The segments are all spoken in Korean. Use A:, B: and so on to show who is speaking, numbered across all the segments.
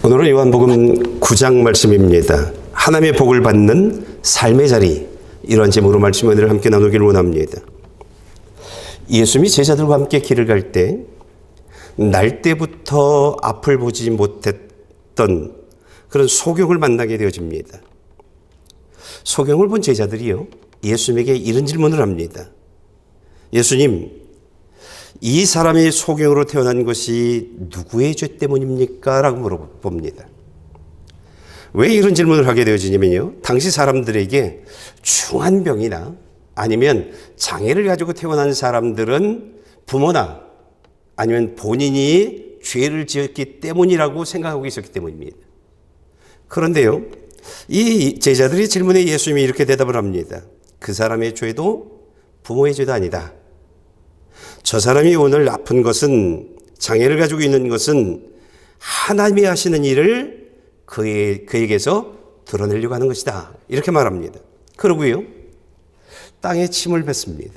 A: 오늘은 요한복음 9장 말씀입니다. 하나님의 복을 받는 삶의 자리, 이런 제목으로 말씀 오늘 함께 나누기를 원합니다. 예수님이 제자들과 함께 길을 갈 때 날 때부터 앞을 보지 못했던 그런 소경을 만나게 되어집니다. 소경을 본 제자들이요, 예수님에게 이런 질문을 합니다. 예수님, 이 사람이 소경으로 태어난 것이 누구의 죄 때문입니까? 라고 물어봅니다. 왜 이런 질문을 하게 되어지냐면요, 당시 사람들에게 중한 병이나 아니면 장애를 가지고 태어난 사람들은 부모나 아니면 본인이 죄를 지었기 때문이라고 생각하고 있었기 때문입니다. 그런데요, 이 제자들의 질문에 예수님이 이렇게 대답을 합니다. 그 사람의 죄도 부모의 죄도 아니다. 저 사람이 오늘 아픈 것은, 장애를 가지고 있는 것은 하나님이 하시는 일을 그에게서 드러내려고 하는 것이다. 이렇게 말합니다. 그러고요, 땅에 침을 뱉습니다.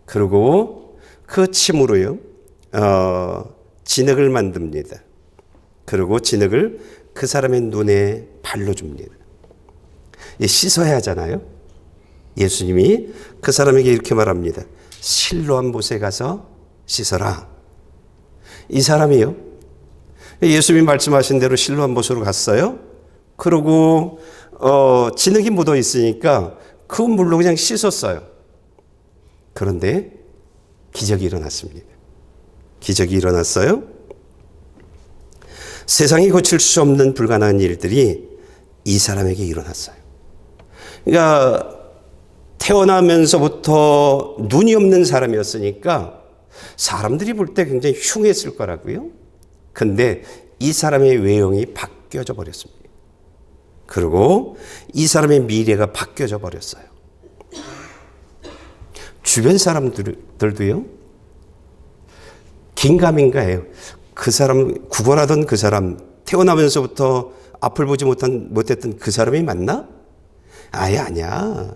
A: 그리고 그 침으로요, 진흙을 만듭니다. 그리고 진흙을 그 사람의 눈에 발라줍니다. 씻어야 하잖아요. 예수님이 그 사람에게 이렇게 말합니다. 실로암 못에 가서 씻어라. 이 사람이요, 예수님이 말씀하신 대로 실로암 못으로 갔어요. 그러고 진흙이 묻어 있으니까 그 물로 그냥 씻었어요. 그런데 기적이 일어났습니다. 기적이 일어났어요. 세상이 고칠 수 없는 불가능한 일들이 이 사람에게 일어났어요. 그러니까 태어나면서부터 눈이 없는 사람이었으니까 사람들이 볼 때 굉장히 흉했을 거라고요. 근데 이 사람의 외형이 바뀌어져 버렸습니다. 그리고 이 사람의 미래가 바뀌어져 버렸어요. 주변 사람들도요, 긴가민가해요. 그 사람, 구걸하던 그 사람, 태어나면서부터 앞을 보지 못했던 그 사람이 맞나? 아예 아니야.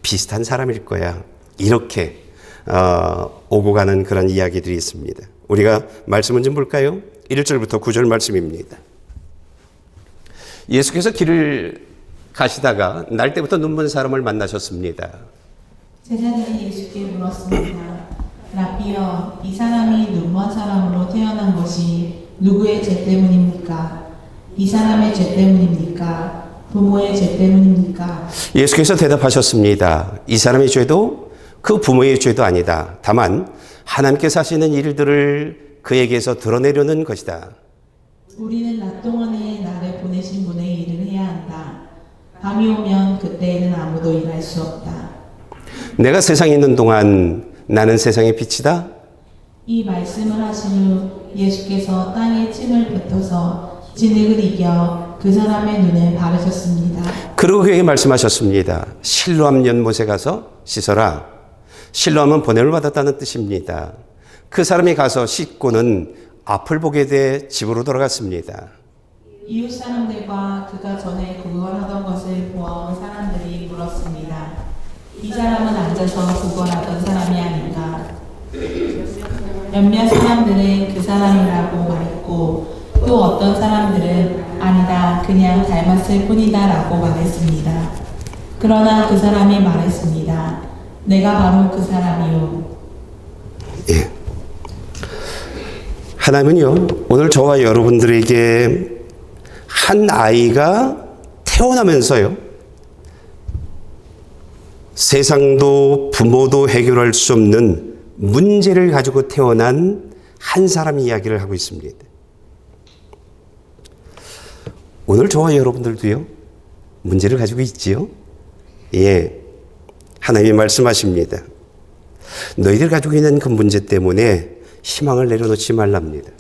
A: 비슷한 사람일 거야. 이렇게 오고 가는 그런 이야기들이 있습니다. 우리가 말씀을 좀 볼까요? 1절부터 9절 말씀입니다. 예수께서 길을 가시다가 날 때부터 눈먼 사람을 만나셨습니다.
B: 제자들이 예수께 물었습니다. 라비여, 이 사람이 눈먼 사람으로 태어난 것이 누구의 죄 때문입니까? 이 사람의 죄 때문입니까? 부모의 죄 때문입니까?
A: 예수께서 대답하셨습니다. 이 사람의 죄도 그 부모의 죄도 아니다. 다만 하나님께서 하시는 일들을 그에게서 드러내려는 것이다.
B: 우리는 낮 동안에 나를 보내신 분의 일을 해야 한다. 밤이 오면 그때에는 아무도 일할 수 없다.
A: 내가 세상에 있는 동안 나는 세상의 빛이다.
B: 이 말씀을 하신 후 예수께서 땅에 침을 뱉어서 진흙을 이겨 그 사람의 눈에 바르셨습니다.
A: 그리고 그에게 말씀하셨습니다. 실로암 연못에 가서 씻어라. 실로암은 보냄을 받았다는 뜻입니다. 그 사람이 가서 씻고는 앞을 보게 돼 집으로 돌아갔습니다.
B: 이웃 사람들과 그가 전에 구걸하던 것을 보아온 사람들이 물었습니다. 이 사람은 앉아서 구걸하던 사람이 아닌가? 몇몇 사람들은 그 사람이라고 말했고, 또 어떤 사람들은 아니다, 그냥 닮았을 뿐이다 라고 말했습니다. 그러나 그 사람이 말했습니다. 내가 바로 그 사람이요.
A: 예. 하나님은요, 오늘 저와 여러분들에게 한 아이가 태어나면서요, 세상도 부모도 해결할 수 없는 문제를 가지고 태어난 한 사람 이야기를 하고 있습니다. 오늘 저와 여러분들도요, 문제를 가지고 있지요? 예. 하나님이 말씀하십니다. 너희들 가지고 있는 그 문제 때문에 희망을 내려놓지 말랍니다.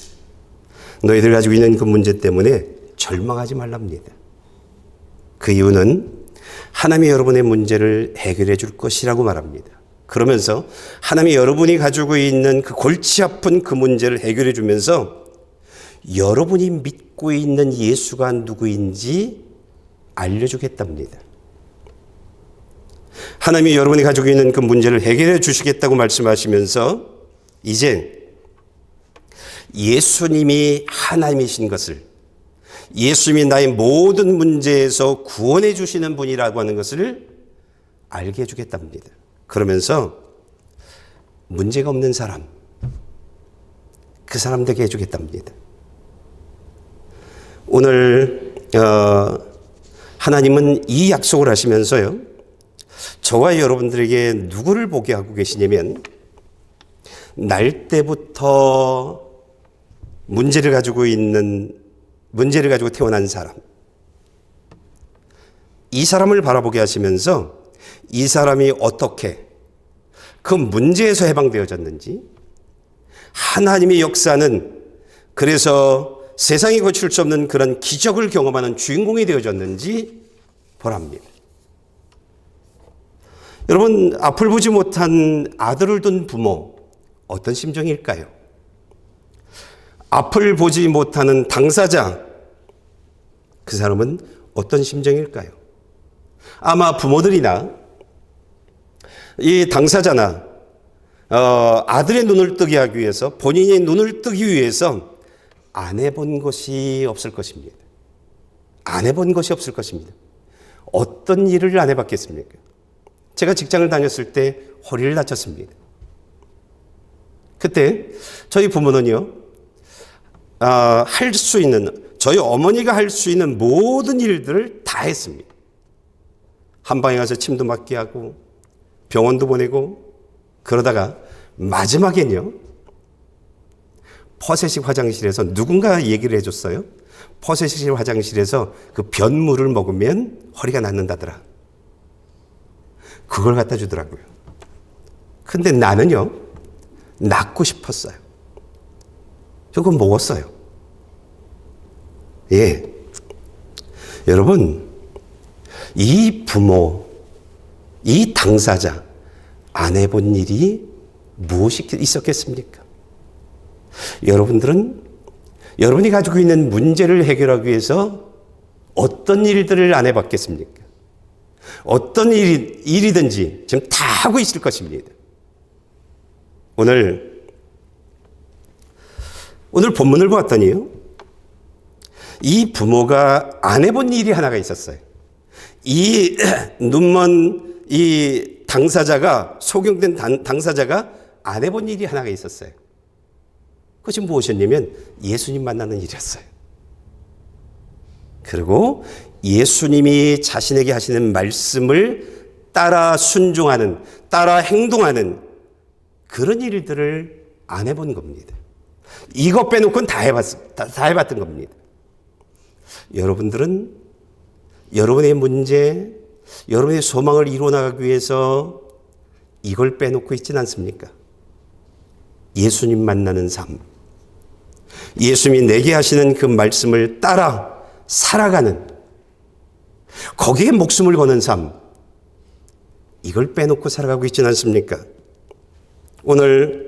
A: 너희들 가지고 있는 그 문제 때문에 절망하지 말랍니다. 그 이유는 하나님이 여러분의 문제를 해결해 줄 것이라고 말합니다. 그러면서 하나님이 여러분이 가지고 있는 그 골치 아픈 그 문제를 해결해 주면서 여러분이 믿고 있는 예수가 누구인지 알려주겠답니다. 하나님이 여러분이 가지고 있는 그 문제를 해결해 주시겠다고 말씀하시면서 이제 예수님이 하나님이신 것을, 예수님이 나의 모든 문제에서 구원해 주시는 분이라고 하는 것을 알게 해주겠답니다. 그러면서 문제가 없는 사람, 그 사람 되게 해주겠답니다. 오늘 하나님은 이 약속을 하시면서요, 저와 여러분들에게 누구를 보게 하고 계시냐면, 날 때부터 문제를 가지고 태어난 사람, 이 사람을 바라보게 하시면서 이 사람이 어떻게 그 문제에서 해방되어졌는지, 하나님의 역사는 그래서 세상이 거칠 수 없는 그런 기적을 경험하는 주인공이 되어졌는지 보랍니다. 여러분, 앞을 보지 못한 아들을 둔 부모, 어떤 심정일까요? 앞을 보지 못하는 당사자, 그 사람은 어떤 심정일까요? 아마 부모들이나 이 당사자나 아들의 눈을 뜨게 하기 위해서, 본인의 눈을 뜨기 위해서 안 해본 것이 없을 것입니다. 안 해본 것이 없을 것입니다. 어떤 일을 안 해봤겠습니까? 제가 직장을 다녔을 때 허리를 다쳤습니다. 그때 저희 부모는요, 할 수 있는, 저희 어머니가 할 수 있는 모든 일들을 다 했습니다. 한방에 가서 침도 맞게 하고 병원도 보내고, 그러다가 마지막엔요, 퍼세식 화장실에서 누군가 얘기를 해줬어요. 퍼세식 화장실에서 그 변물을 먹으면 허리가 낫는다더라. 그걸 갖다 주더라고요. 근데 나는요, 낫고 싶었어요. 그거 먹었어요. 예. 여러분, 이 부모, 이 당사자, 안 해본 일이 무엇이 있었겠습니까? 여러분들은 여러분이 가지고 있는 문제를 해결하기 위해서 어떤 일들을 안 해봤겠습니까? 어떤 일이든지 지금 다 하고 있을 것입니다. 오늘 본문을 보았더니요, 이 부모가 안 해본 일이 하나가 있었어요. 이 눈먼 이 당사자가, 소경된 당사자가 안 해본 일이 하나가 있었어요. 그것이 무엇이었냐면 예수님 만나는 일이었어요. 그리고 예수님이 자신에게 하시는 말씀을 따라 순종하는, 따라 행동하는 그런 일들을 안 해본 겁니다. 이것 빼놓고는 다 해봤던 겁니다. 여러분들은 여러분의 문제, 여러분의 소망을 이루어나가기 위해서 이걸 빼놓고 있지는 않습니까? 예수님 만나는 삶, 예수님이 내게 하시는 그 말씀을 따라 살아가는, 거기에 목숨을 거는 삶, 이걸 빼놓고 살아가고 있지는 않습니까? 오늘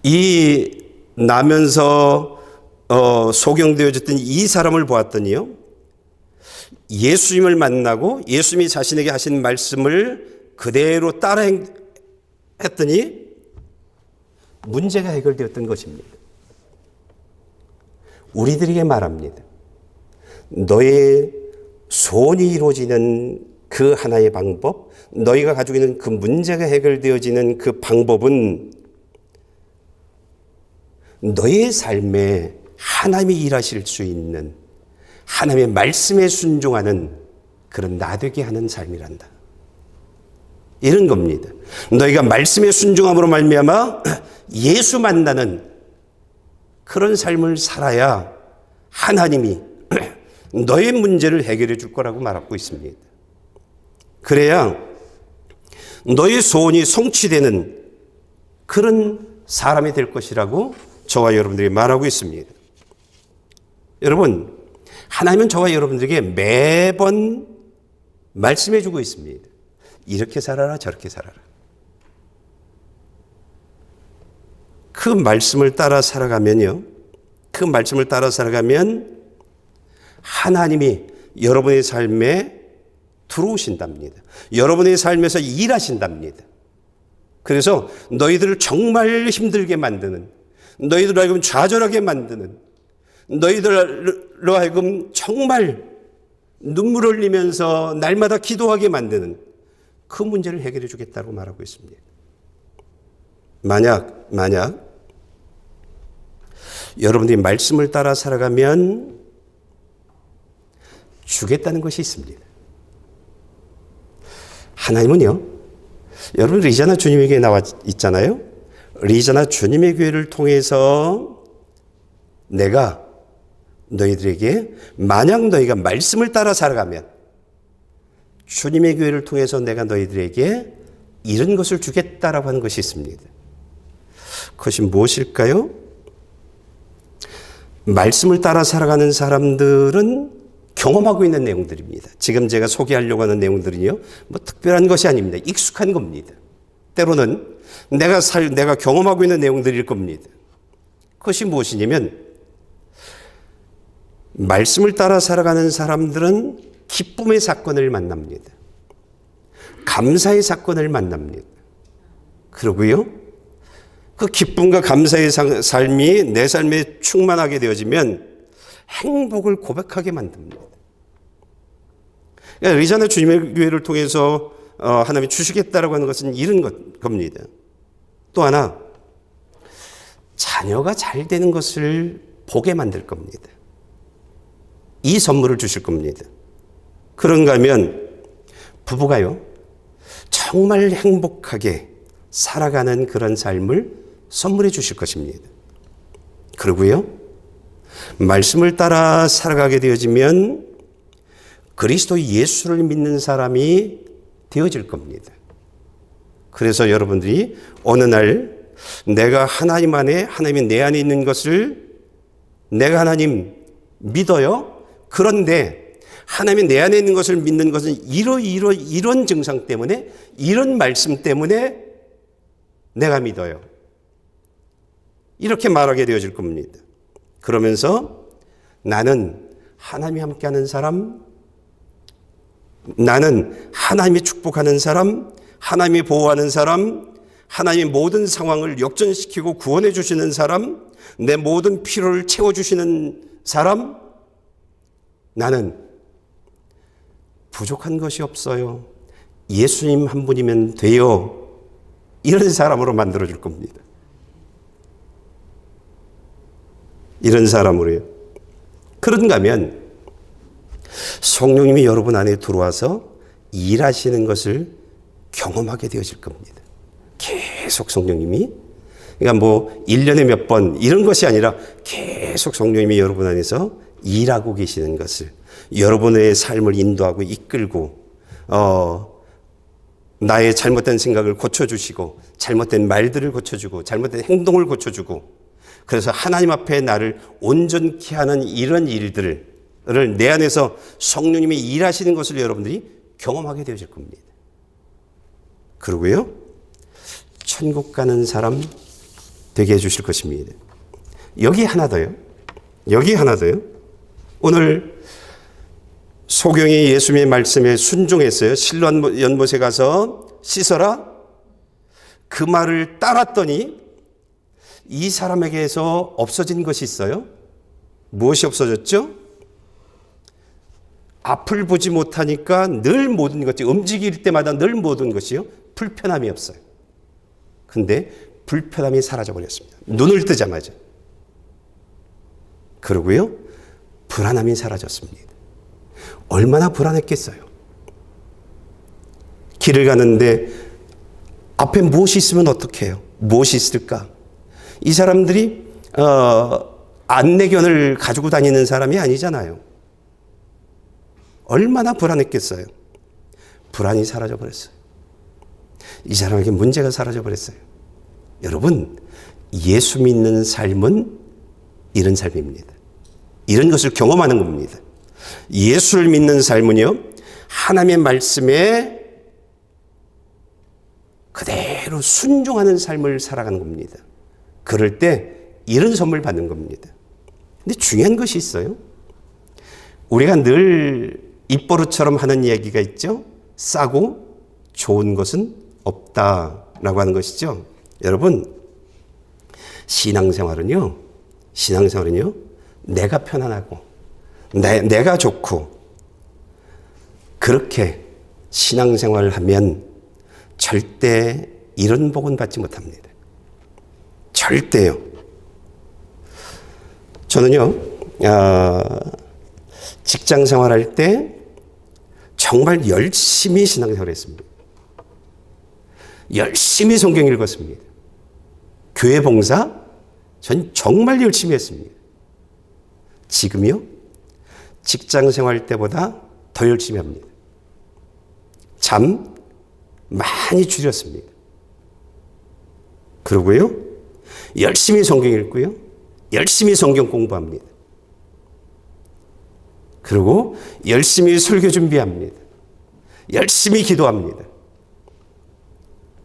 A: 이 나면서 소경되어졌던 이 사람을 보았더니요, 예수님을 만나고 예수님이 자신에게 하신 말씀을 그대로 따라 했더니 문제가 해결되었던 것입니다. 우리들에게 말합니다. 너의 소원이 이루어지는 그 하나의 방법, 너희가 가지고 있는 그 문제가 해결되어지는 그 방법은 너의 삶에 하나님이 일하실 수 있는, 하나님의 말씀에 순종하는 그런 나되게 하는 삶이란다. 이런 겁니다. 너희가 말씀에 순종함으로 말미암아 예수 만나는 그런 삶을 살아야 하나님이 너의 문제를 해결해 줄 거라고 말하고 있습니다. 그래야 너의 소원이 성취되는 그런 사람이 될 것이라고 저와 여러분들이 말하고 있습니다. 여러분, 하나님은 저와 여러분들에게 매번 말씀해 주고 있습니다. 이렇게 살아라, 저렇게 살아라. 그 말씀을 따라 살아가면요, 그 말씀을 따라 살아가면 하나님이 여러분의 삶에 들어오신답니다. 여러분의 삶에서 일하신답니다. 그래서 너희들을 정말 힘들게 만드는, 너희들을 알고 좌절하게 만드는, 너희들로 하여금 정말 눈물 흘리면서 날마다 기도하게 만드는 그 문제를 해결해 주겠다고 말하고 있습니다. 만약 여러분들이 말씀을 따라 살아가면 주겠다는 것이 있습니다. 하나님은요, 여러분 리자나 주님의 교회 나와 있잖아요. 리자나 주님의 교회를 통해서 내가 너희들에게 만약 너희가 말씀을 따라 살아가면 주님의 교회를 통해서 내가 너희들에게 이런 것을 주겠다라고 하는 것이 있습니다. 그것이 무엇일까요? 말씀을 따라 살아가는 사람들은 경험하고 있는 내용들입니다. 지금 제가 소개하려고 하는 내용들은요, 뭐 특별한 것이 아닙니다. 익숙한 겁니다. 때로는 내가 경험하고 있는 내용들일 겁니다. 그것이 무엇이냐면, 말씀을 따라 살아가는 사람들은 기쁨의 사건을 만납니다. 감사의 사건을 만납니다. 그러고요, 그 기쁨과 감사의 삶이 내 삶에 충만하게 되어지면 행복을 고백하게 만듭니다. 그러니까 리자나 주님의 교회를 통해서 하나님이 주시겠다라고 하는 것은 이런 겁니다. 또 하나, 자녀가 잘 되는 것을 보게 만들 겁니다. 이 선물을 주실 겁니다. 그런가 하면 부부가요, 정말 행복하게 살아가는 그런 삶을 선물해 주실 것입니다. 그리고요, 말씀을 따라 살아가게 되어지면 그리스도 예수를 믿는 사람이 되어질 겁니다. 그래서 여러분들이 어느 날 내가 하나님 안에, 하나님이 내 안에 있는 것을 내가 하나님 믿어요. 그런데 하나님이 내 안에 있는 것을 믿는 것은 이런 증상 때문에, 이런 말씀 때문에 내가 믿어요. 이렇게 말하게 되어질 겁니다. 그러면서 나는 하나님이 함께하는 사람, 나는 하나님이 축복하는 사람, 하나님이 보호하는 사람, 하나님의 모든 상황을 역전시키고 구원해 주시는 사람, 내 모든 필요를 채워주시는 사람, 나는 부족한 것이 없어요. 예수님 한 분이면 돼요. 이런 사람으로 만들어줄 겁니다. 이런 사람으로요. 그런가 하면 성령님이 여러분 안에 들어와서 일하시는 것을 경험하게 되어질 겁니다. 계속 성령님이, 그러니까 뭐 1년에 몇 번 이런 것이 아니라 계속 성령님이 여러분 안에서 일하고 계시는 것을, 여러분의 삶을 인도하고 이끌고 나의 잘못된 생각을 고쳐주시고, 잘못된 말들을 고쳐주고, 잘못된 행동을 고쳐주고, 그래서 하나님 앞에 나를 온전케 하는 이런 일들을 내 안에서 성령님이 일하시는 것을 여러분들이 경험하게 되어질 겁니다. 그리고요, 천국 가는 사람 되게 해주실 것입니다. 여기 하나 더요. 오늘 소경이 예수님의 말씀에 순종했어요. 실로 연못에 가서 씻어라. 그 말을 따랐더니 이 사람에게서 없어진 것이 있어요. 무엇이 없어졌죠? 앞을 보지 못하니까 늘 모든 것이, 움직일 때마다 늘 모든 것이요, 불편함이 없어요. 근데 불편함이 사라져버렸습니다. 눈을 뜨자마자. 그러고요, 불안함이 사라졌습니다. 얼마나 불안했겠어요. 길을 가는데 앞에 무엇이 있으면 어떡해요? 무엇이 있을까? 이 사람들이 안내견을 가지고 다니는 사람이 아니잖아요. 얼마나 불안했겠어요. 불안이 사라져버렸어요. 이 사람에게 문제가 사라져버렸어요. 여러분, 예수 믿는 삶은 이런 삶입니다. 이런 것을 경험하는 겁니다. 예수를 믿는 삶은요, 하나님의 말씀에 그대로 순종하는 삶을 살아가는 겁니다. 그럴 때 이런 선물 받는 겁니다. 근데 중요한 것이 있어요. 우리가 늘 입버릇처럼 하는 이야기가 있죠. 싸고 좋은 것은 없다라고 하는 것이죠. 여러분, 신앙생활은요, 내가 편안하고 내가 좋고 그렇게 신앙생활을 하면 절대 이런 복은 받지 못합니다. 절대요. 저는요, 직장 생활할 때 정말 열심히 신앙생활을 했습니다. 열심히 성경 읽었습니다. 교회 봉사 전 정말 열심히 했습니다. 지금요, 직장 생활 때보다 더 열심히 합니다. 잠 많이 줄였습니다. 그러고요, 열심히 성경 읽고요, 열심히 성경 공부합니다. 그리고 열심히 설교 준비합니다. 열심히 기도합니다.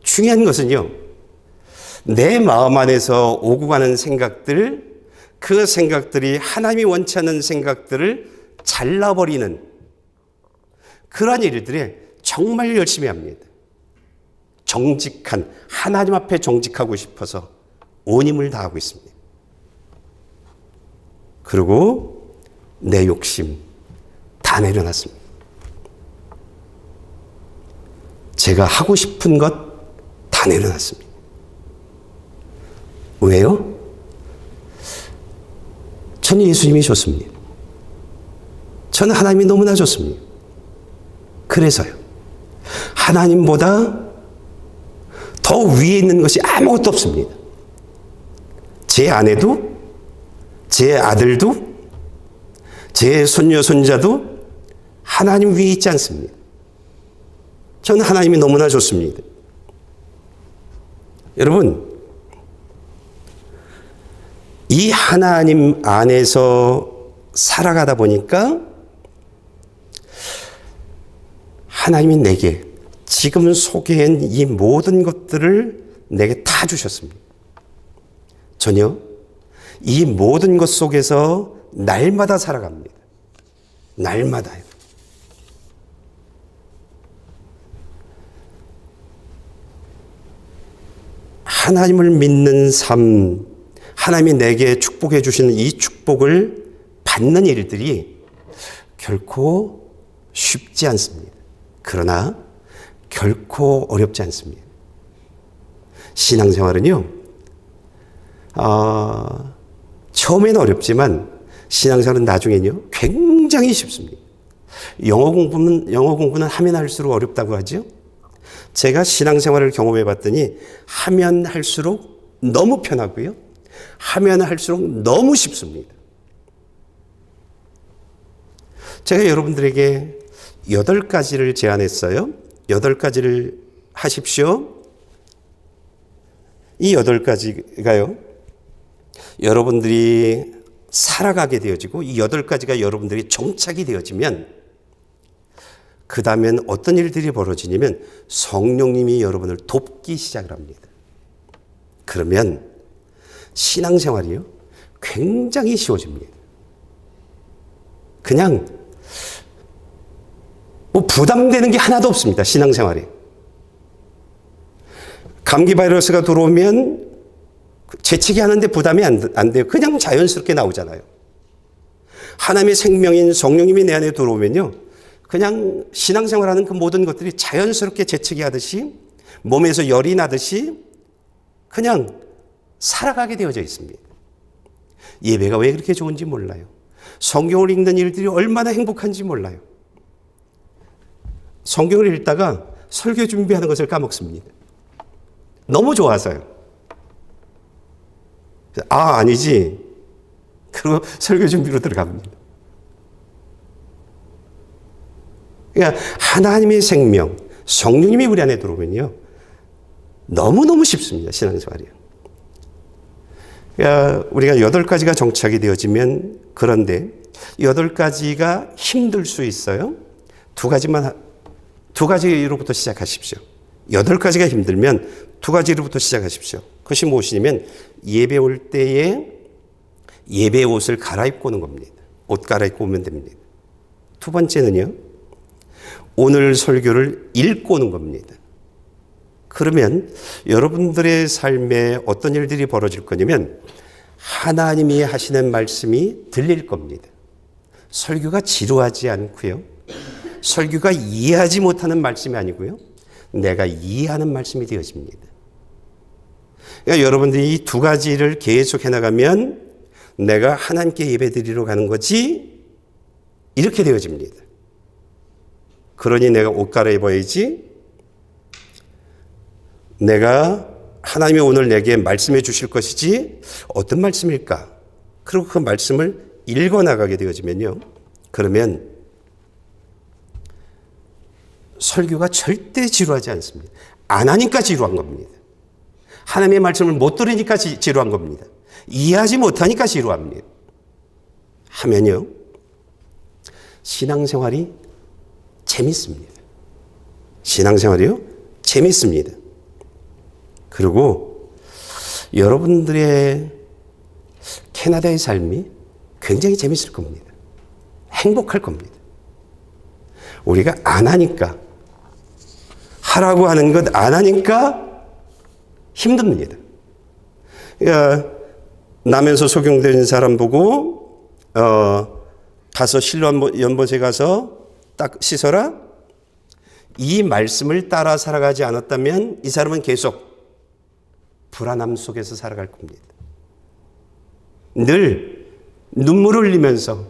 A: 중요한 것은요, 내 마음 안에서 오고 가는 생각들, 그 생각들이 하나님이 원치 않는 생각들을 잘라버리는 그러한 일들에 정말 열심히 합니다. 정직한, 하나님 앞에 정직하고 싶어서 온 힘을 다하고 있습니다. 그리고 내 욕심 다 내려놨습니다. 제가 하고 싶은 것 다 내려놨습니다. 왜요? 저는 예수님이 좋습니다. 저는 하나님이 너무나 좋습니다. 그래서요, 하나님보다 더 위에 있는 것이 아무것도 없습니다. 제 아내도, 제 아들도, 제 손녀, 손자도 하나님 위에 있지 않습니다. 저는 하나님이 너무나 좋습니다. 여러분, 이 하나님 안에서 살아가다 보니까 하나님이 내게 지금 소개한 이 모든 것들을 내게 다 주셨습니다. 전혀 이 모든 것 속에서 날마다 살아갑니다. 날마다요. 하나님을 믿는 삶, 하나님이 내게 축복해 주시는 이 축복을 받는 일들이 결코 쉽지 않습니다. 그러나 결코 어렵지 않습니다. 신앙생활은요, 처음에는 어렵지만 신앙생활은 나중에는요, 굉장히 쉽습니다. 영어 공부는 하면 할수록 어렵다고 하죠. 제가 신앙생활을 경험해 봤더니 하면 할수록 너무 편하고요, 하면 할수록 너무 쉽습니다. 제가 여러분들에게 8가지를 제안했어요. 8가지를 하십시오. 이 8가지가요, 여러분들이 살아가게 되어지고 이 8가지가 여러분들이 정착이 되어지면 그 다음엔 어떤 일들이 벌어지냐면 성령님이 여러분을 돕기 시작을 합니다. 그러면 신앙생활이요, 굉장히 쉬워집니다. 그냥 뭐 부담되는 게 하나도 없습니다. 신앙생활이. 감기 바이러스가 들어오면 재채기 하는데 부담이 안 돼요. 그냥 자연스럽게 나오잖아요. 하나님의 생명인 성령님이 내 안에 들어오면요, 그냥 신앙생활하는 그 모든 것들이 자연스럽게 재채기 하듯이 몸에서 열이 나듯이 그냥 살아가게 되어져 있습니다. 예배가 왜 그렇게 좋은지 몰라요. 성경을 읽는 일들이 얼마나 행복한지 몰라요. 성경을 읽다가 설교 준비하는 것을 까먹습니다. 너무 좋아서요. 아니지. 그리고 설교 준비로 들어갑니다. 그러니까 하나님의 생명, 성령님이 우리 안에 들어오면요, 너무너무 쉽습니다. 신앙생활이요. 그러니까 우리가 8가지가 정착이 되어지면, 그런데 8가지가 힘들 수 있어요. 2가지로부터 시작하십시오. 8가지가 힘들면 2가지로부터 시작하십시오. 그것이 무엇이냐면 예배 올 때에 예배 옷을 갈아입고 오는 겁니다. 옷 갈아입고 오면 됩니다. 2번째는요, 오늘 설교를 읽고 오는 겁니다. 그러면 여러분들의 삶에 어떤 일들이 벌어질 거냐면 하나님이 하시는 말씀이 들릴 겁니다. 설교가 지루하지 않고요. 설교가 이해하지 못하는 말씀이 아니고요. 내가 이해하는 말씀이 되어집니다. 그러니까 여러분들이 이 두 가지를 계속 해나가면 내가 하나님께 예배드리러 가는 거지 이렇게 되어집니다. 그러니 내가 옷 갈아입어야지. 내가 하나님이 오늘 내게 말씀해 주실 것이지 어떤 말씀일까? 그리고 그 말씀을 읽어나가게 되어지면요. 그러면 설교가 절대 지루하지 않습니다. 안 하니까 지루한 겁니다. 하나님의 말씀을 못 들으니까 지루한 겁니다. 이해하지 못하니까 지루합니다. 하면요. 신앙생활이 재밌습니다. 신앙생활이요? 재밌습니다. 그리고 여러분들의 캐나다의 삶이 굉장히 재밌을 겁니다. 행복할 겁니다. 우리가 안 하니까, 하라고 하는 것 안 하니까 힘듭니다. 그러니까 남에서 소경된 사람 보고 가서 실로 연못에 가서 딱 씻어라. 이 말씀을 따라 살아가지 않았다면 이 사람은 계속 불안함 속에서 살아갈 겁니다. 늘 눈물을 흘리면서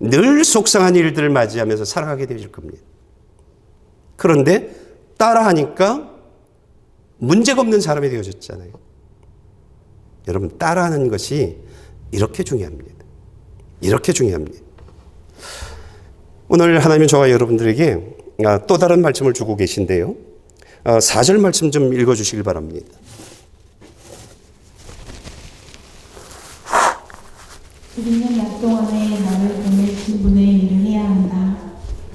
A: 늘 속상한 일들을 맞이하면서 살아가게 되실 겁니다. 그런데 따라하니까 문제가 없는 사람이 되어졌잖아요. 여러분, 따라하는 것이 이렇게 중요합니다. 이렇게 중요합니다. 오늘 하나님은 저와 여러분들에게 또 다른 말씀을 주고 계신데요. 4절 말씀 좀 읽어주시길 바랍니다.
B: 우리는 낮 동안에 나를 보내신 분의 일을 해야 한다.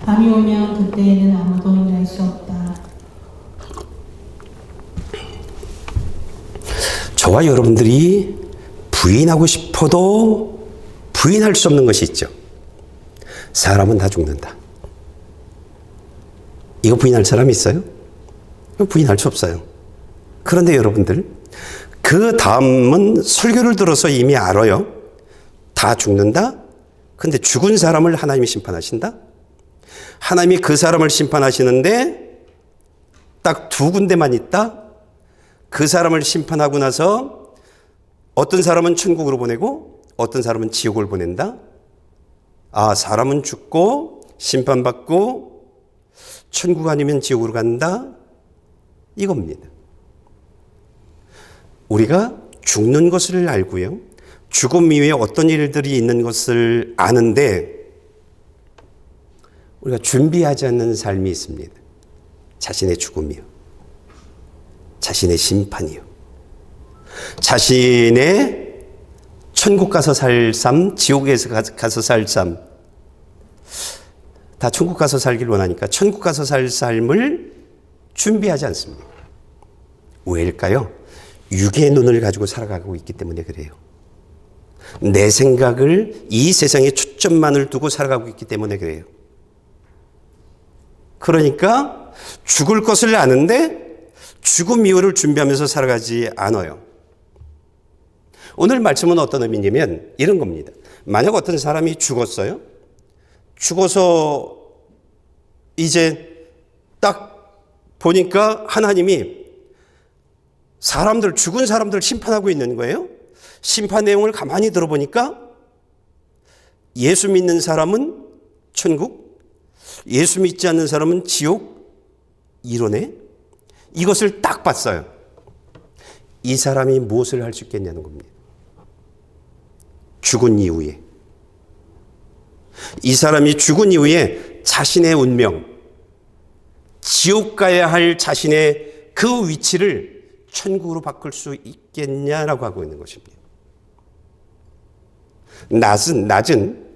B: 밤이 오면 그때에는 아무도 일할 수 없다.
A: 저와 여러분들이 부인하고 싶어도 부인할 수 없는 것이 있죠. 사람은 다 죽는다. 이거 부인할 사람이 있어요? 부인할 수 없어요. 그런데 여러분들, 그 다음은 설교를 들어서 이미 알아요. 다 죽는다? 근데 죽은 사람을 하나님이 심판하신다? 하나님이 그 사람을 심판하시는데 딱 두 군데만 있다? 그 사람을 심판하고 나서 어떤 사람은 천국으로 보내고 어떤 사람은 지옥을 보낸다? 아, 사람은 죽고 심판받고 천국 아니면 지옥으로 간다? 이겁니다. 우리가 죽는 것을 알고요. 죽음 이후에 어떤 일들이 있는 것을 아는데 우리가 준비하지 않는 삶이 있습니다. 자신의 죽음이요. 자신의 심판이요. 자신의 천국 가서 살 삶, 지옥에서 가서 살 삶. 다 천국 가서 살길 원하니까 천국 가서 살 삶을 준비하지 않습니다. 왜일까요? 육의 눈을 가지고 살아가고 있기 때문에 그래요. 내 생각을 이 세상에 초점만을 두고 살아가고 있기 때문에 그래요. 그러니까 죽을 것을 아는데 죽음 이후를 준비하면서 살아가지 않아요. 오늘 말씀은 어떤 의미냐면 이런 겁니다. 만약 어떤 사람이 죽었어요. 죽어서 이제 딱 보니까 하나님이 죽은 사람들 심판하고 있는 거예요. 심판 내용을 가만히 들어보니까 예수 믿는 사람은 천국, 예수 믿지 않는 사람은 지옥, 이러네. 이것을 딱 봤어요. 이 사람이 무엇을 할 수 있겠냐는 겁니다. 죽은 이후에. 이 사람이 죽은 이후에 자신의 운명, 지옥 가야 할 자신의 그 위치를 천국으로 바꿀 수 있겠냐라고 하고 있는 것입니다. 낮은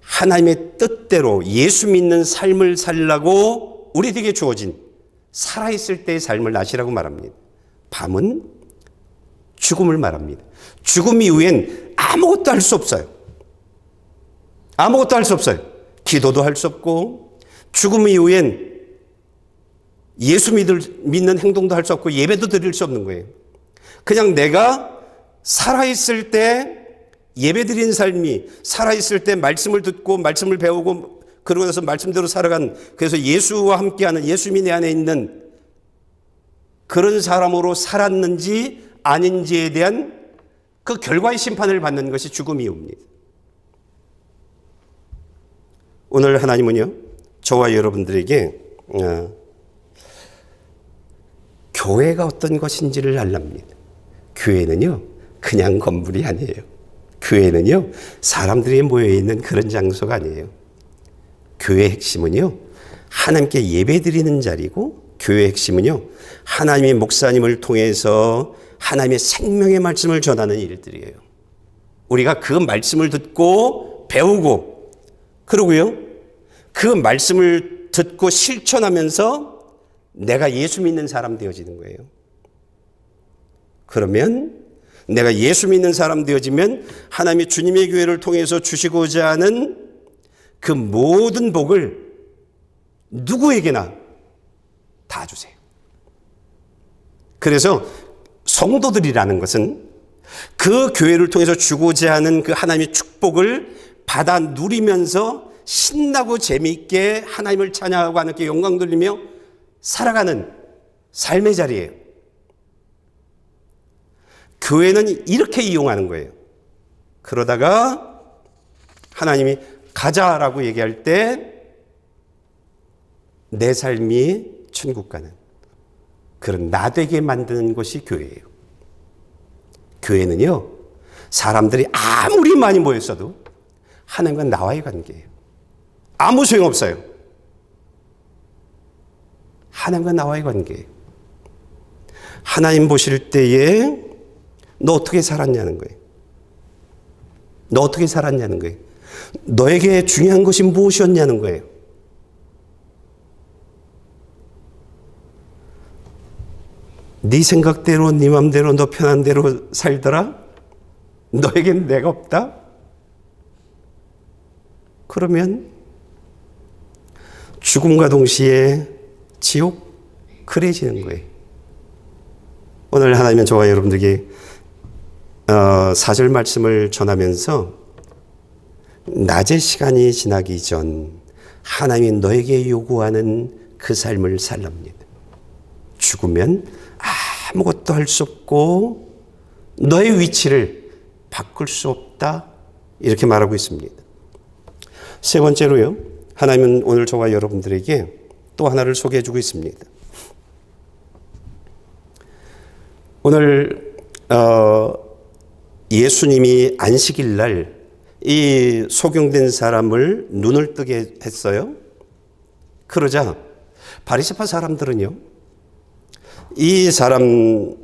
A: 하나님의 뜻대로 예수 믿는 삶을 살라고 우리에게 주어진 살아있을 때의 삶을 낮이라고 말합니다. 밤은 죽음을 말합니다. 죽음 이후엔 아무것도 할 수 없어요. 아무것도 할 수 없어요. 기도도 할 수 없고 죽음 이후엔 예수 믿는 행동도 할 수 없고 예배도 드릴 수 없는 거예요. 그냥 내가 살아있을 때 예배드린 삶이, 살아있을 때 말씀을 듣고 말씀을 배우고 그러고 나서 말씀대로 살아간, 그래서 예수와 함께하는, 예수님이 내 안에 있는 그런 사람으로 살았는지 아닌지에 대한 그 결과의 심판을 받는 것이 죽음이옵니다. 오늘 하나님은요, 저와 여러분들에게 교회가 어떤 것인지를 알랍니다. 교회는요, 그냥 건물이 아니에요. 교회는요, 사람들이 모여있는 그런 장소가 아니에요. 교회의 핵심은요, 하나님께 예배드리는 자리고, 교회의 핵심은요, 하나님의 목사님을 통해서 하나님의 생명의 말씀을 전하는 일들이에요. 우리가 그 말씀을 듣고 배우고, 그러고요, 그 말씀을 듣고 실천하면서 내가 예수 믿는 사람 되어지는 거예요. 그러면 내가 예수 믿는 사람 되어지면 하나님이 주님의 교회를 통해서 주시고자 하는 그 모든 복을 누구에게나 다 주세요. 그래서 성도들이라는 것은 그 교회를 통해서 주고자 하는 그 하나님의 축복을 받아 누리면서 신나고 재미있게 하나님을 찬양하고 하나님께 영광 돌리며 살아가는 삶의 자리예요. 교회는 이렇게 이용하는 거예요. 그러다가 하나님이 가자라고 얘기할 때 내 삶이 천국 가는 그런 나 되게 만드는 것이 교회예요. 교회는요, 사람들이 아무리 많이 모였어도 하나님과 나와의 관계예요. 아무 소용없어요. 하나님과 나와의 관계예요. 하나님 보실 때에 너 어떻게 살았냐는 거예요. 너 어떻게 살았냐는 거예요. 너에게 중요한 것이 무엇이었냐는 거예요. 네 생각대로, 네 맘대로, 너 편한 대로 살더라? 너에겐 내가 없다? 그러면 죽음과 동시에 지옥? 그래지는 거예요. 오늘 하나님은 저와 여러분들에게 4절 말씀을 전하면서 낮의 시간이 지나기 전 하나님이 너에게 요구하는 그 삶을 살랍니다. 죽으면 아무것도 할 수 없고 너의 위치를 바꿀 수 없다, 이렇게 말하고 있습니다. 세 번째로요, 하나님은 오늘 저와 여러분들에게 또 하나를 소개해 주고 있습니다. 오늘 예수님이 안식일 날 이 소경된 사람을 눈을 뜨게 했어요. 그러자 바리새파 사람들은요, 이 사람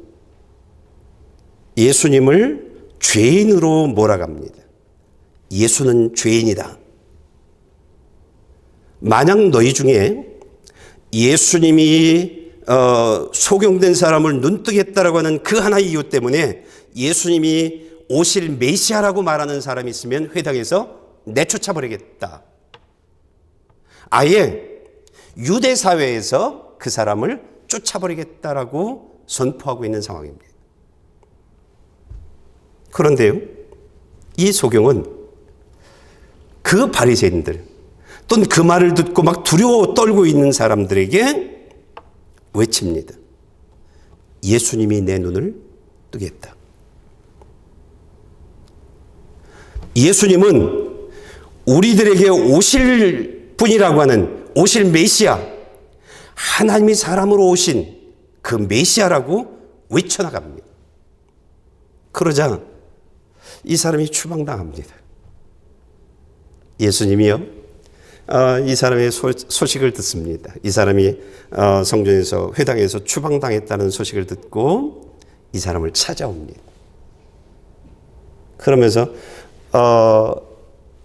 A: 예수님을 죄인으로 몰아갑니다. 예수는 죄인이다. 만약 너희 중에 예수님이 소경된 사람을 눈뜨게 했다라고 하는 그 하나의 이유 때문에 예수님이 오실 메시아라고 말하는 사람이 있으면 회당에서 내쫓아버리겠다. 아예 유대 사회에서 그 사람을 쫓아버리겠다라고 선포하고 있는 상황입니다. 그런데요, 이 소경은 그 바리새인들 또는 그 말을 듣고 막 두려워 떨고 있는 사람들에게 외칩니다. 예수님이 내 눈을 뜨겠다. 예수님은 우리들에게 오실 분이라고 하는, 오실 메시아, 하나님이 사람으로 오신 그 메시아라고 외쳐나갑니다. 그러자 이 사람이 추방당합니다. 예수님이요, 이 사람의 소식을 듣습니다. 이 사람이 성전에서, 회당에서 추방당했다는 소식을 듣고 이 사람을 찾아옵니다. 그러면서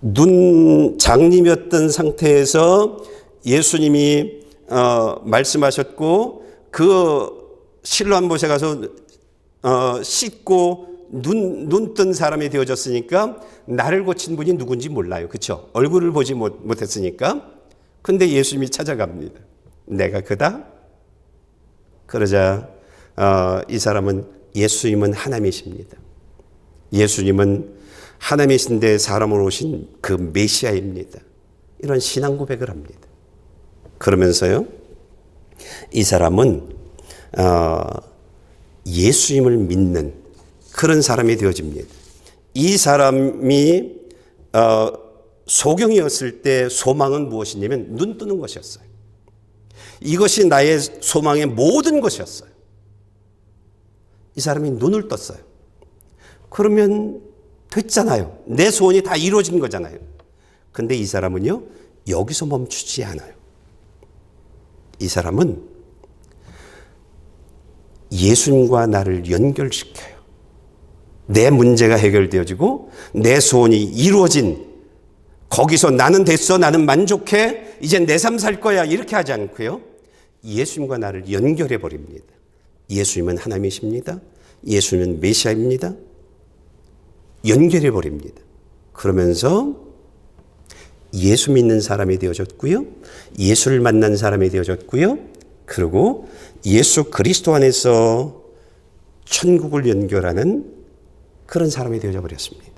A: 눈 장님이었던 상태에서 예수님이 말씀하셨고 그 실로암 못에 가서 씻고 눈 뜬 사람이 되어졌으니까 나를 고친 분이 누군지 몰라요. 그렇죠? 얼굴을 보지 못했으니까. 근데 예수님이 찾아갑니다. 내가 그다? 그러자 이 사람은 예수님은 하나님이십니다. 예수님은 하나님이신데 사람으로 오신 그 메시아입니다. 이런 신앙 고백을 합니다. 그러면서요, 이 사람은 예수님을 믿는 그런 사람이 되어집니다. 이 사람이 소경이었을 때 소망은 무엇이냐면 눈 뜨는 것이었어요. 이것이 나의 소망의 모든 것이었어요. 이 사람이 눈을 떴어요. 그러면 됐잖아요. 내 소원이 다 이루어진 거잖아요. 근데 이 사람은요, 여기서 멈추지 않아요. 이 사람은 예수님과 나를 연결시켜요. 내 문제가 해결되어지고 내 소원이 이루어진, 거기서 나는 됐어, 나는 만족해, 이제 내 삶 살 거야, 이렇게 하지 않고요, 예수님과 나를 연결해 버립니다. 예수님은 하나님이십니다. 예수님은 메시아입니다. 연결해 버립니다. 그러면서 예수 믿는 사람이 되어졌고요, 예수를 만난 사람이 되어졌고요, 그리고 예수 그리스도 안에서 천국을 연결하는 그런 사람이 되어져 버렸습니다.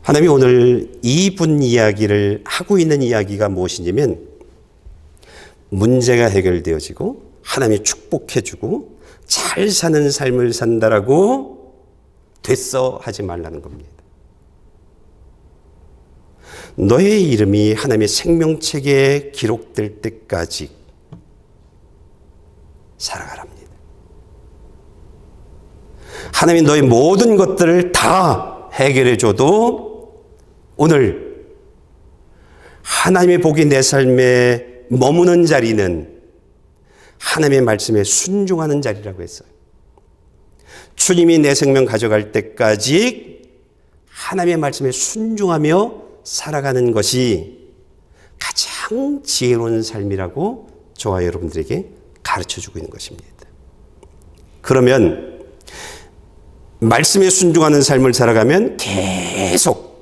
A: 하나님이 오늘 이분 이야기를 하고 있는 이야기가 무엇이냐면, 문제가 해결되어지고 하나님이 축복해주고 잘 사는 삶을 산다라고 됐어 하지 말라는 겁니다. 너의 이름이 하나님의 생명책에 기록될 때까지 살아가랍니다. 하나님이 너의 모든 것들을 다 해결해줘도 오늘 하나님의 복이 내 삶에 머무는 자리는 하나님의 말씀에 순종하는 자리라고 했어요. 주님이 내 생명 가져갈 때까지 하나님의 말씀에 순종하며 살아가는 것이 가장 지혜로운 삶이라고 저와 여러분들에게 가르쳐주고 있는 것입니다. 그러면 말씀에 순종하는 삶을 살아가면 계속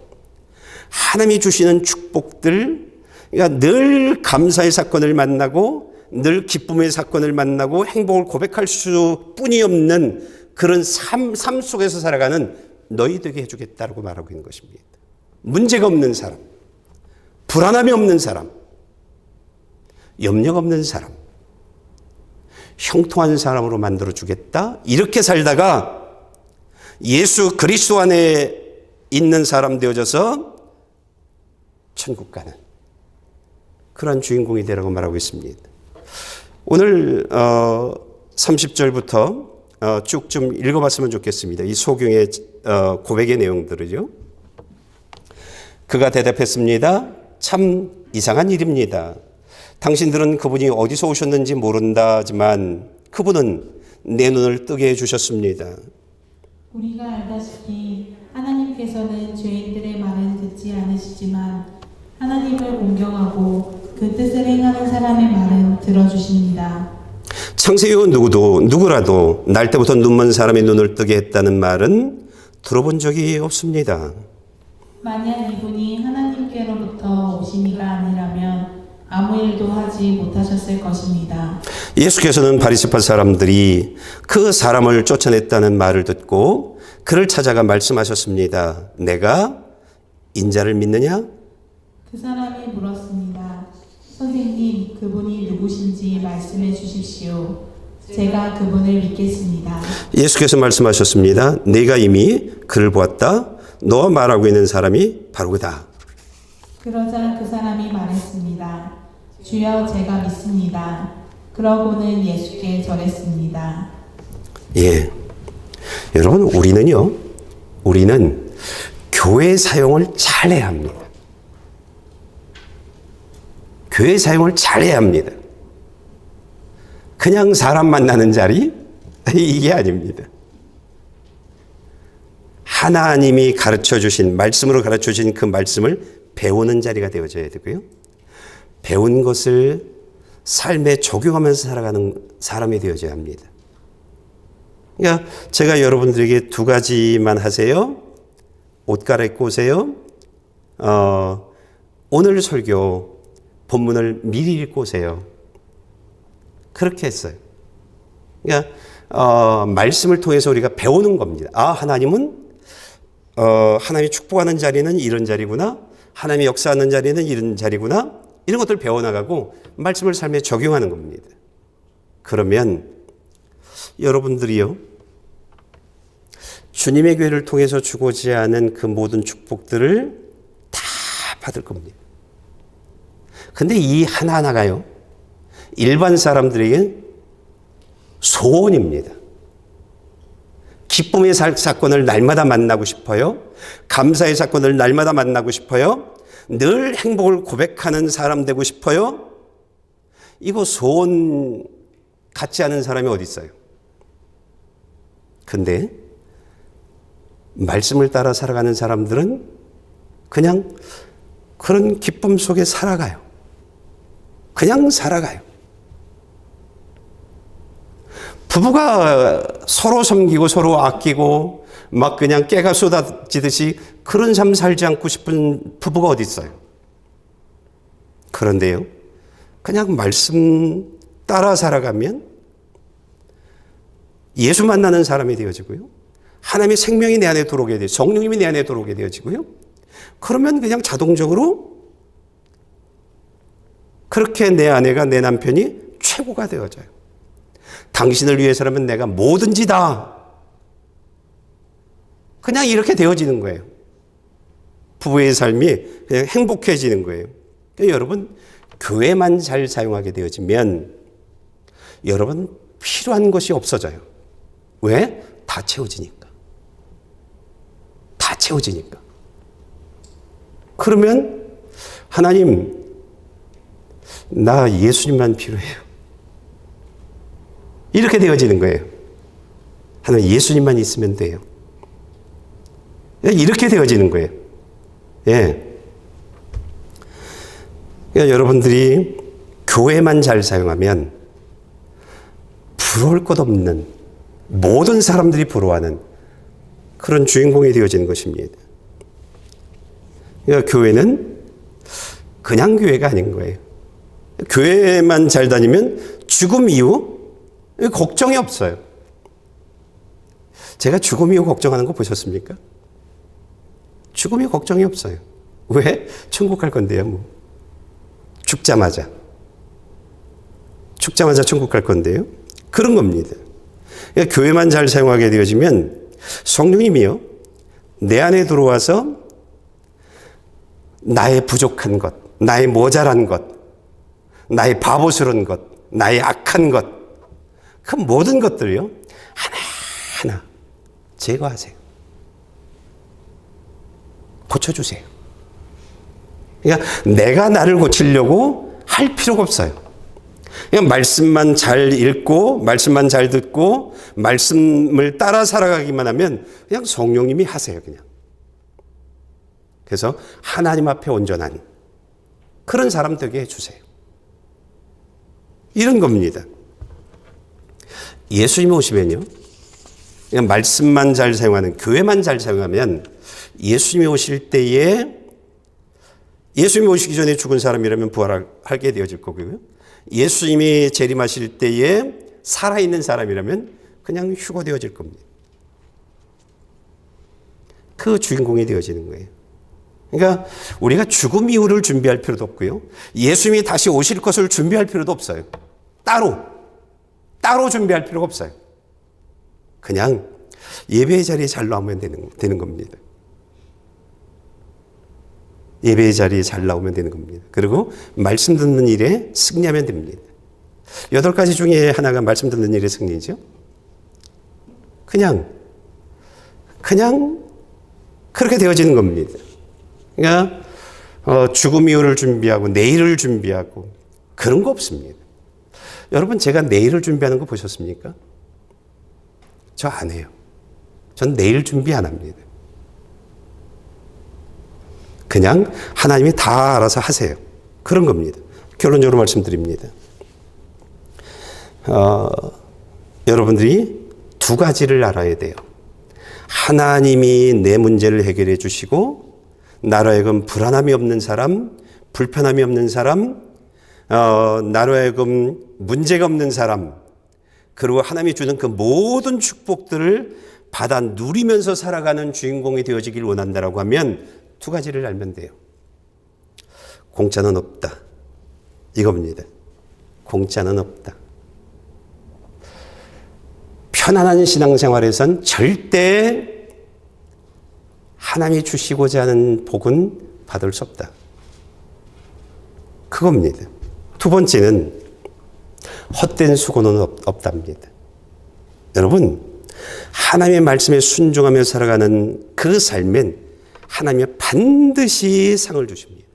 A: 하나님이 주시는 축복들, 그러니까 늘 감사의 사건을 만나고 늘 기쁨의 사건을 만나고 행복을 고백할 수뿐이 없는 그런 삶 속에서 살아가는 너희 되게 해주겠다고 말하고 있는 것입니다. 문제가 없는 사람, 불안함이 없는 사람, 염려가 없는 사람, 형통한 사람으로 만들어주겠다. 이렇게 살다가 예수 그리스도 안에 있는 사람 되어져서 천국 가는 그런 주인공이 되라고 말하고 있습니다. 오늘 30절부터 쭉 좀 읽어봤으면 좋겠습니다. 이 소경의 고백의 내용들을요. 그가 대답했습니다. 참 이상한 일입니다. 당신들은 그분이 어디서 오셨는지 모른다지만 그분은 내 눈을 뜨게 해주셨습니다.
B: 우리가 알다시피 하나님께서는 죄인들의 말은 듣지 않으시지만 하나님을 공경하고 그 뜻을 행하는 사람의 말은 들어주십니다.
A: 창세기 누구라도 날 때부터 눈먼 사람의 눈을 뜨게 했다는 말은 들어본 적이 없습니다.
B: 만약 이분이 하나님께로부터 오신 이가 아니라면 아무 일도 하지 못하셨을 것입니다.
A: 예수께서는 바리새파 사람들이 그 사람을 쫓아냈다는 말을 듣고 그를 찾아가 말씀하셨습니다. 내가 인자를 믿느냐?
B: 그 사람이 물었습니다. 선생님, 그분이 누구신지 말씀해 주십시오. 제가 그분을 믿겠습니다.
A: 예수께서 말씀하셨습니다. 내가 이미 그를 보았다. 너와 말하고 있는 사람이 바로 그다.
B: 그러자 그 사람이 말했습니다. 주여, 제가 믿습니다. 그러고는 예수께 절했습니다.
A: 예. 여러분, 우리는 교회 사용을 잘해야 합니다. 교회 사용을 잘해야 합니다. 그냥 사람 만나는 자리? 이게 아닙니다. 하나님이 가르쳐주신, 말씀으로 가르쳐주신 그 말씀을 배우는 자리가 되어져야 되고요. 배운 것을 삶에 적용하면서 살아가는 사람이 되어져야 합니다. 그러니까 제가 여러분들에게 두 가지만 하세요. 옷 갈아입고 오세요. 오늘 설교 본문을 미리 읽고 오세요. 그렇게 했어요. 그러니까 말씀을 통해서 우리가 배우는 겁니다. 아, 하나님이 축복하는 자리는 이런 자리구나. 하나님이 역사하는 자리는 이런 자리구나. 이런 것들을 배워나가고 말씀을 삶에 적용하는 겁니다. 그러면 여러분들이요, 주님의 교회를 통해서 주고자 하는 그 모든 축복들을 다 받을 겁니다. 근데 이 하나하나가요, 일반 사람들에게 소원입니다. 기쁨의 사건을 날마다 만나고 싶어요. 감사의 사건을 날마다 만나고 싶어요. 늘 행복을 고백하는 사람 되고 싶어요. 이거 소원 같지 않은 사람이 어디 있어요? 근데 말씀을 따라 살아가는 사람들은 그냥 그런 기쁨 속에 살아가요. 그냥 살아가요. 부부가 서로 섬기고 서로 아끼고 막 그냥 깨가 쏟아지듯이 그런 삶 살지 않고 싶은 부부가 어디 있어요? 그런데요, 그냥 말씀 따라 살아가면 예수 만나는 사람이 되어지고요, 하나님의 생명이 내 안에 들어오게 되어지고 성령님이 내 안에 들어오게 되어지고요, 그러면 그냥 자동적으로 그렇게 내 아내가 내 남편이 최고가 되어져요. 당신을 위해서라면 내가 뭐든지 다, 그냥 이렇게 되어지는 거예요. 부부의 삶이 그냥 행복해지는 거예요. 그러니까 여러분, 교회만 잘 사용하게 되어지면 여러분 필요한 것이 없어져요. 왜? 다 채워지니까. 다 채워지니까. 그러면 하나님, 나 예수님만 필요해요. 이렇게 되어지는 거예요. 하나님, 예수님만 있으면 돼요. 이렇게 되어지는 거예요. 예. 그러니까 여러분들이 교회만 잘 사용하면 부러울 것 없는, 모든 사람들이 부러워하는 그런 주인공이 되어지는 것입니다. 그러니까 교회는 그냥 교회가 아닌 거예요. 교회만 잘 다니면 죽음 이후 걱정이 없어요. 제가 죽음 이후 걱정하는 거 보셨습니까? 죽음 이후 걱정이 없어요. 왜? 천국 갈 건데요, 뭐. 죽자마자 천국 갈 건데요. 그런 겁니다. 그러니까 교회만 잘 사용하게 되어지면 성령님이요, 내 안에 들어와서 나의 부족한 것, 나의 모자란 것, 나의 바보스러운 것, 나의 악한 것, 그 모든 것들을요, 하나하나 제거하세요. 고쳐주세요. 그러니까 내가 나를 고치려고 할 필요가 없어요. 그냥 말씀만 잘 읽고, 말씀만 잘 듣고, 말씀을 따라 살아가기만 하면 그냥 성령님이 하세요, 그냥. 그래서 하나님 앞에 온전한 그런 사람 되게 해주세요. 이런 겁니다. 예수님이 오시면요, 그냥 말씀만 잘 사용하는, 교회만 잘 사용하면 예수님이 오실 때에, 예수님이 오시기 전에 죽은 사람이라면 부활하게 되어질 거고요, 예수님이 재림하실 때에 살아있는 사람이라면 그냥 휴거되어질 겁니다. 그 주인공이 되어지는 거예요. 그러니까 우리가 죽음 이후를 준비할 필요도 없고요, 예수님이 다시 오실 것을 준비할 필요도 없어요. 따로 준비할 필요가 없어요. 그냥 예배의 자리에 잘 나오면 되는 겁니다. 예배의 자리에 잘 나오면 되는 겁니다. 그리고 말씀 듣는 일에 승리하면 됩니다. 8가지 중에 하나가 말씀 듣는 일의 승리죠. 그냥 그렇게 되어지는 겁니다. 그러니까 죽음 이후를 준비하고 내일을 준비하고 그런 거 없습니다. 여러분, 제가 내일을 준비하는 거 보셨습니까? 저 안 해요. 전 내일 준비 안 합니다. 그냥 하나님이 다 알아서 하세요. 그런 겁니다. 결론적으로 말씀드립니다. 여러분들이 2가지를 알아야 돼요. 하나님이 내 문제를 해결해 주시고 나로 하여금 불안함이 없는 사람, 불편함이 없는 사람, 나로 하여금 문제가 없는 사람, 그리고 하나님이 주는 그 모든 축복들을 받아 누리면서 살아가는 주인공이 되어지길 원한다라고 하면 두 가지를 알면 돼요. 공짜는 없다. 이겁니다. 공짜는 없다. 편안한 신앙생활에선 절대 하나님이 주시고자 하는 복은 받을 수 없다. 그겁니다. 두 번째는 헛된 수고는 없답니다. 여러분, 하나님의 말씀에 순종하며 살아가는 그 삶엔 하나님이 반드시 상을 주십니다.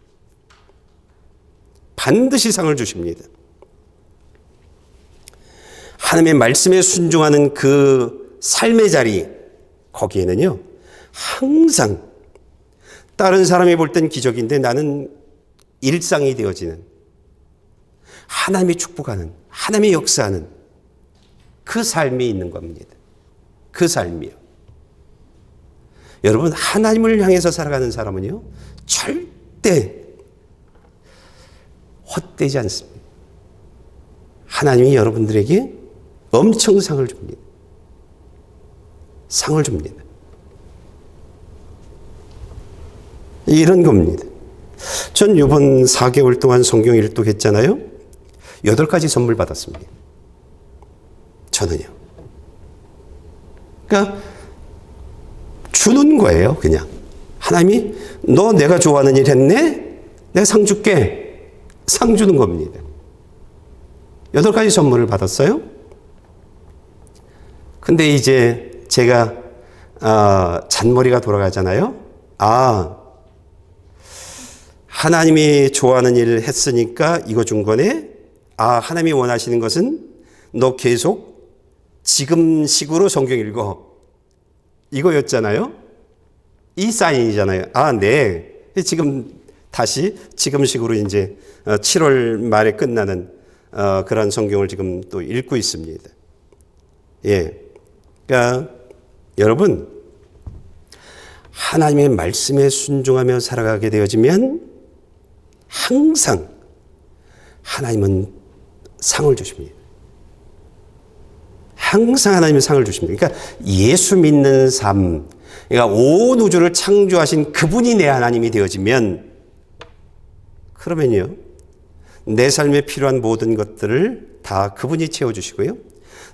A: 반드시 상을 주십니다. 하나님의 말씀에 순종하는 그 삶의 자리, 거기에는요, 항상 다른 사람이 볼 땐 기적인데 나는 일상이 되어지는, 하나님이 축복하는, 하나님이 역사하는 그 삶이 있는 겁니다. 그 삶이요. 여러분, 하나님을 향해서 살아가는 사람은요, 절대 헛되지 않습니다. 하나님이 여러분들에게 엄청 상을 줍니다. 상을 줍니다. 이런 겁니다. 전 이번 4개월 동안 성경 일독했잖아요. 8가지 선물 받았습니다. 저는요. 그러니까 주는 거예요, 그냥. 하나님이 너 내가 좋아하는 일 했네? 내가 상 줄게. 상 주는 겁니다. 8가지 선물을 받았어요. 근데 이제 제가 잔머리가 돌아가잖아요. 하나님이 좋아하는 일을 했으니까 이거 준 거네. 하나님이 원하시는 것은 너 계속 지금식으로 성경 읽어. 이거였잖아요. 이 사인이잖아요. 네. 지금 다시 지금식으로 이제 7월 말에 끝나는 그런 성경을 지금 또 읽고 있습니다. 예. 그러니까 여러분, 하나님의 말씀에 순종하며 살아가게 되어지면 항상 하나님은 상을 주십니다. 항상 하나님은 상을 주십니다. 그러니까 예수 믿는 삶, 그러니까 온 우주를 창조하신 그분이 내 하나님이 되어지면, 그러면요, 내 삶에 필요한 모든 것들을 다 그분이 채워주시고요,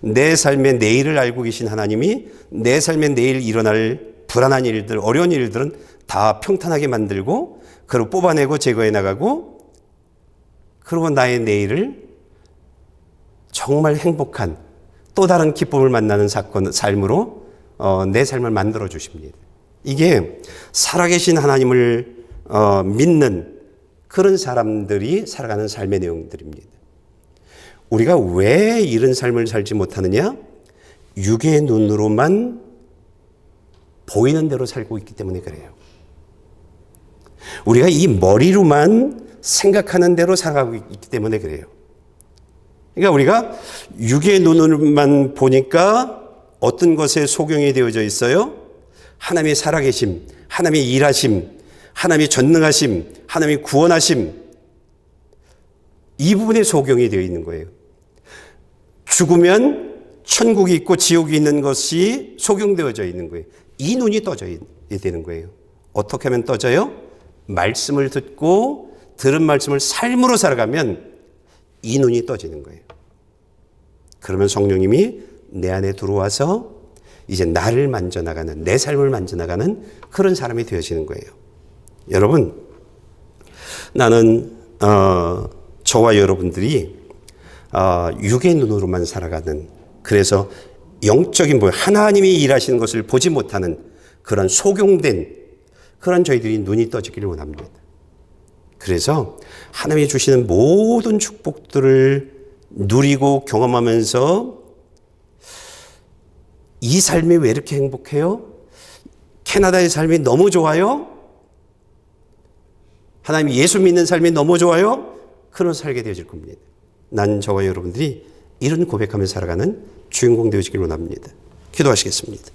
A: 내 삶의 내일을 알고 계신 하나님이 내 삶의 내일 일어날 불안한 일들, 어려운 일들은 다 평탄하게 만들고, 그리고 뽑아내고 제거해 나가고, 그리고 나의 내일을 정말 행복한 또 다른 기쁨을 만나는 삶으로 내 삶을 만들어 주십니다. 이게 살아계신 하나님을 믿는 그런 사람들이 살아가는 삶의 내용들입니다. 우리가 왜 이런 삶을 살지 못하느냐? 육의 눈으로만 보이는 대로 살고 있기 때문에 그래요. 우리가 이 머리로만 생각하는 대로 살아가고 있기 때문에 그래요. 그러니까 우리가 육의 눈으로만 보니까 어떤 것에 속용이 되어져 있어요? 하나님의 살아계심, 하나님의 일하심, 하나님의 전능하심, 하나님의 구원하심, 이 부분에 속용이 되어 있는 거예요. 죽으면 천국이 있고 지옥이 있는 것이 속용되어져 있는 거예요. 이 눈이 떠져야 되는 거예요. 어떻게 하면 떠져요? 말씀을 듣고 들은 말씀을 삶으로 살아가면 이 눈이 떠지는 거예요. 그러면 성령님이 내 안에 들어와서 이제 나를 만져나가는, 내 삶을 만져나가는 그런 사람이 되어지는 거예요. 여러분, 나는 저와 여러분들이 육의 눈으로만 살아가는, 그래서 영적인 하나님이 일하시는 것을 보지 못하는 그런 속용된 그런 저희들이 눈이 떠지기를 원합니다. 그래서 하나님이 주시는 모든 축복들을 누리고 경험하면서 이 삶이 왜 이렇게 행복해요? 캐나다의 삶이 너무 좋아요? 하나님이 예수 믿는 삶이 너무 좋아요? 그런 살게 되어질 겁니다. 난 저와 여러분들이 이런 고백하며 살아가는 주인공 되어지길 원합니다. 기도하시겠습니다.